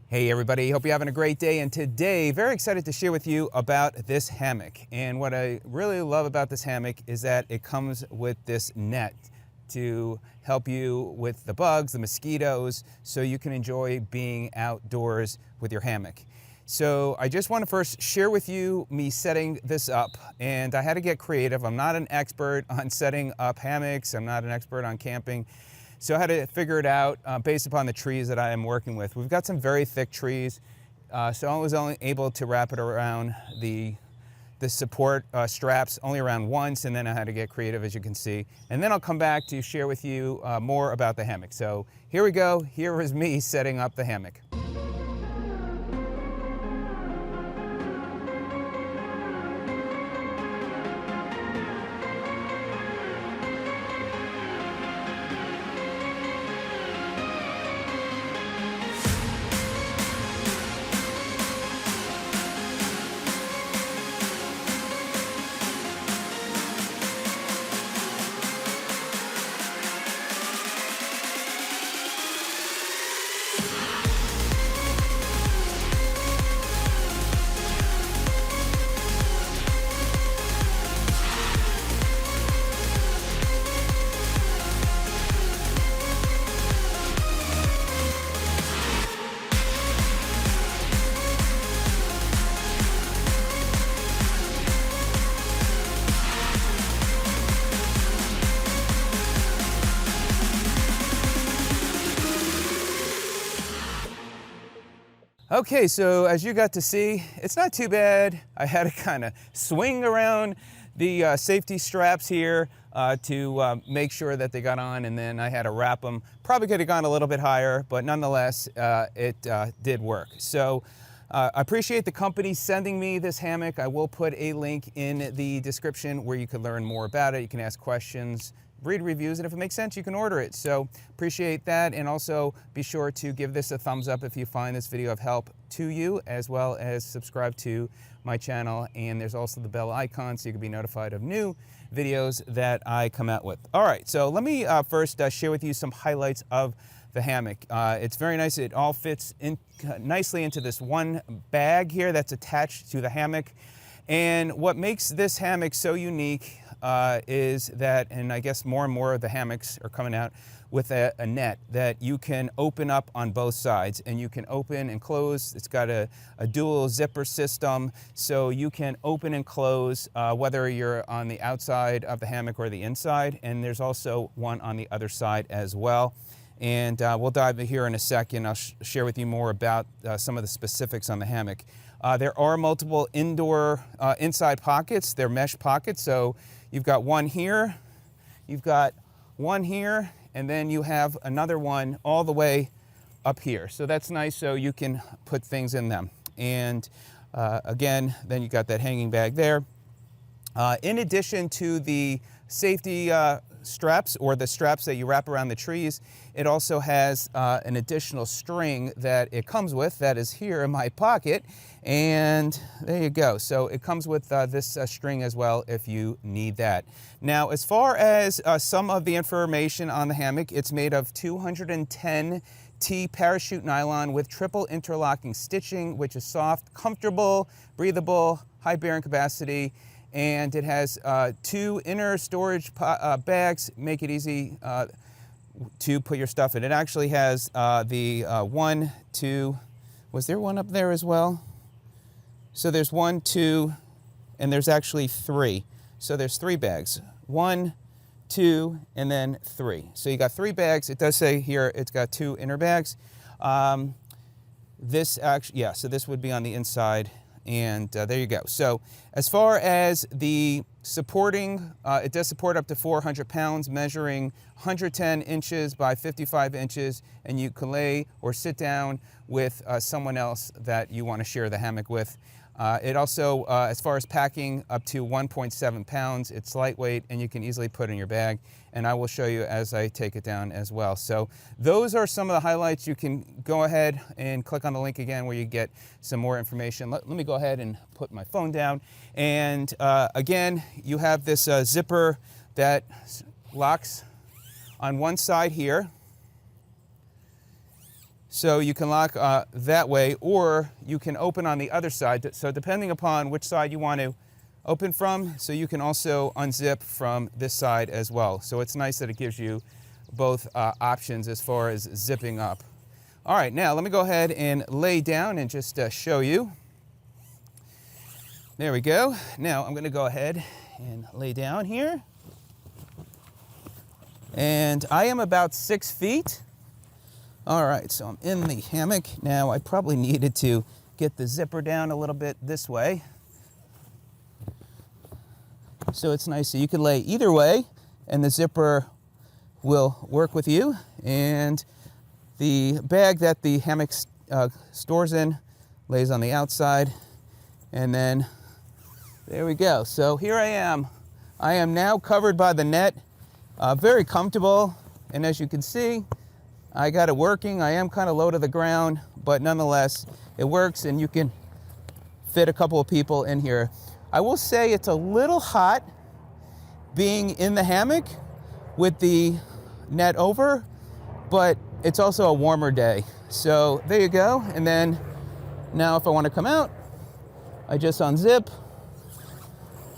Hey everybody, hope you're having a great day, and today very excited to share with you about this hammock. And what I really love about this hammock is that it comes with this net to help you with the bugs, the mosquitoes, so you can enjoy being outdoors with your hammock. So I just want to first share with you me setting this up, and I had to get creative. I'm not an expert on setting up hammocks, I'm not an expert on camping. So I had to figure it out based upon the trees that I am working with. We've got some very thick trees, so I was only able to wrap it around the support straps only around once, and then I had to get creative, as you can see. And then I'll come back to share with you more about the hammock. So here we go. Here is me setting up the hammock. Okay, so as you got to see, it's not too bad. I had to kind of swing around the safety straps here to make sure that they got on, and then I had to wrap them. Probably could have gone a little bit higher, but nonetheless, it did work. So I appreciate the company sending me this hammock. I will put a link in the description where you can learn more about it. You can ask questions, read reviews, and if it makes sense, you can order it. So appreciate that, and also be sure to give this a thumbs up if you find this video of help to you, as well as subscribe to my channel. And there's also the bell icon so you can be notified of new videos that I come out with. All right, so let me first share with you some highlights of the hammock. It's very nice. It all fits in nicely into this one bag here that's attached to the hammock. And what makes this hammock so unique is that, and I guess more and more of the hammocks are coming out with a net that you can open up on both sides, and you can open and close. It's got a dual zipper system, so you can open and close whether you're on the outside of the hammock or the inside, and there's also one on the other side as well. And we'll dive in here in a second. I'll share with you more about some of the specifics on the hammock. There are multiple indoor inside pockets. They're mesh pockets, so you've got one here, you've got one here, and then you have another one all the way up here. So that's nice, so you can put things in them. And again, then you got that hanging bag there. In addition to the safety straps, or the straps that you wrap around the trees, it also has an additional string that it comes with that is here in my pocket, and there you go. So it comes with this string as well if you need that. Now, as far as some of the information on the hammock, it's made of 210T parachute nylon with triple interlocking stitching, which is soft, comfortable, breathable, high bearing capacity. And it has two inner storage bags, make it easy to put your stuff in. It actually has the one, two, was there one up there as well? So there's one, two, and there's actually three. So there's three bags, 1, 2, and then 3. So you got 3 bags. It does say here it's got 2 inner bags. This actually, yeah, so this would be on the inside. And there you go. So as far as the supporting, it does support up to 400 pounds, measuring 110 inches by 55 inches, and you can lay or sit down with someone else that you want to share the hammock with. It also, as far as packing, up to 1.7 pounds. It's lightweight, and you can easily put in your bag. And I will show you as I take it down as well. So those are some of the highlights. You can go ahead and click on the link again where you get some more information. Let me go ahead and put my phone down. And again, you have this zipper that locks on one side here. So you can lock that way, or you can open on the other side. So depending upon which side you want to open from, so you can also unzip from this side as well. So it's nice that it gives you both options as far as zipping up. All right, now let me go ahead and lay down and just show you. There we go. Now I'm gonna go ahead and lay down here. And I am about 6 feet. All right, so I'm in the hammock. Now I probably needed to get the zipper down a little bit this way. So it's nice. So you can lay either way and the zipper will work with you. And the bag that the hammock stores in lays on the outside. And then there we go. So here I am. I am now covered by the net, very comfortable. And as you can see, I got it working. I am kind of low to the ground, but nonetheless, it works and you can fit a couple of people in here. I will say it's a little hot being in the hammock with the net over, but it's also a warmer day. So there you go. And then now if I want to come out, I just unzip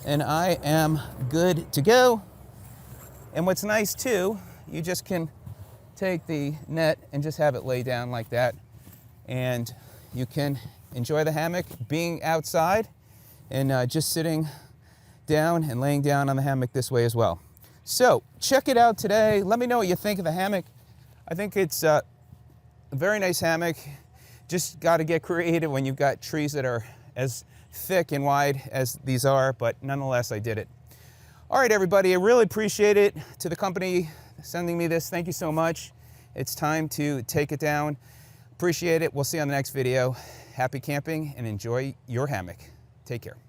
and I am good to go. And what's nice too, you just can take the net and just have it lay down like that. And you can enjoy the hammock being outside and just sitting down and laying down on the hammock this way as well. So check it out today. Let me know what you think of the hammock. I think it's a very nice hammock. Just got to get creative when you've got trees that are as thick and wide as these are, but nonetheless, I did it. All right, everybody, I really appreciate it. To the company sending me this, thank you so much. It's time to take it down. Appreciate it. We'll see you on the next video. Happy camping and enjoy your hammock. Take care.